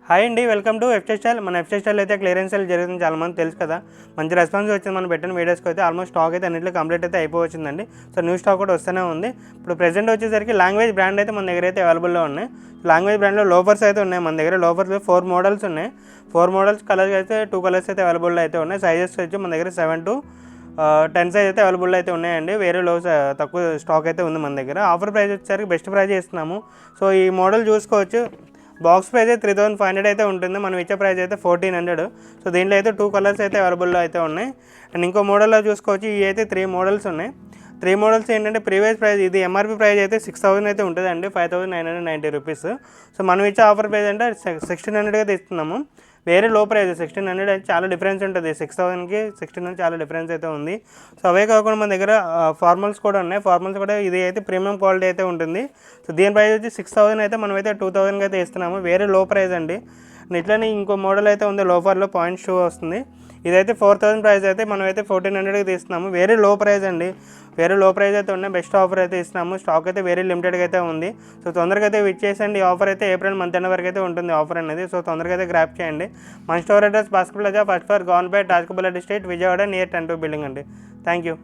Hi అండి, welcome to FZ style. మన FZ style అయితే క్లియరెన్స్ సేల్ జరుగుతుంది, చాలా మంది తెలుసు కదా. మంచి రెస్పాన్స్ వచ్చింది మనం పెట్టిన వీడియోస్కి అయితే. ఆల్మోస్ట్ స్టాక్ అయితే అన్నింటిలో కంప్లీట్ అయితే అయిపోవచ్చిందండి. సో న్యూ స్టాక్ కూడా వస్తూనే ఉంది. ఇప్పుడు ప్రెజెంట్ వచ్చేసరికి లాంగ్వేజ్ బ్రాండ్ అయితే మన దగ్గర అయితే అవైలబుల్లో ఉన్నాయి. లాంగ్వేజ్ బ్రాండ్లో లోఫర్స్ అయితే ఉన్నాయి మన దగ్గర. లోఫర్స్ 4 మోడల్స్ ఉన్నాయి. 4 మోడల్స్ కలర్స్ అయితే 2 కలర్స్ అయితే అవైలబుల్లో అయితే ఉన్నాయి. సైజెస్ వచ్చి మన దగ్గర 7 to 10 సైజ్ అయితే అవైలబుల్ అయితే ఉన్నాయండి. వేరే తక్కువ స్టాక్ అయితే ఉంది మన దగ్గర. ఆఫర్ ప్రైస్ వచ్చేసరికి బెస్ట్ ప్రైజ్ ఇస్తున్నాము. సో ఈ మోడల్ చూసుకోవచ్చు. బాక్స్ ప్రైస్ అయితే 3500 అయితే ఉంటుంది. మనం ఇచ్చే ప్రైస్ అయితే 1400. సో దీంట్లో అయితే 2 కలర్స్ అయితే అవైలబుల్లో అయితే ఉన్నాయి. అండ్ ఇంకో మోడల్లో చూసుకోవచ్చు. ఇవి అయితే 3 మోడల్స్ ఉన్నాయి. 3 మోడల్స్ ఏంటంటే ప్రీవియస్ ప్రైస్ ఇది ఎంఆర్పీ ప్రైస్ అయితే 6000 అయితే ఉంటుందండి, 5990 రూపీస్. సో మనం ఇచ్చే ఆఫర్ ప్రైస్ అంటే 1600 అయితే ఇస్తున్నాము. వేరే లో ప్రైస్ 1600 అయితే చాలా డిఫరెన్స్ ఉంటుంది. 6000కి 1600 చాలా డిఫరెన్స్ అయితే ఉంది. సో అవే కాకుండా మన దగ్గర ఫార్మల్స్ కూడా ఉన్నాయి. ఫార్మల్స్ కూడా ఇది అయితే ప్రీమియం క్వాలిటీ అయితే ఉంటుంది. సో దీని ప్రైస్ వచ్చి 6000 అయితే మనం అయితే 2000కి అయితే ఇస్తున్నాము. వేరే లో ప్రైస్ అండి. ఇట్లనే ఇంకో మోడల్ అయితే ఉంది, లోఫర్లో పాయింట్ షూ వస్తుంది. ఇదైతే 4000 ప్రైస్ అయితే మనం అయితే 1400కి తీస్తున్నాము. వేరే లో ప్రైస్ అండి. వేరే లో ప్రైస్ అయితే ఉన్నాయి. బెస్ట్ ఆఫర్ అయితే ఇస్తున్నాము. స్టాక్ అయితే వేరే లిమిటెడ్గా అయితే ఉంది. సో తొందరగా అయితే ఇచ్చేసండి. ఆఫర్ అయితే ఏప్రిల్ మంత్ ఎండ్ వరకు అయితే ఉంటుంది ఆఫర్ అనేది. సో తొందరగా అయితే గ్రాప్ చేయండి. మన store address Bhaskar Plaza, first floor, government Rajagopal district, Vijayawada, near 10 building అండి. Thank you.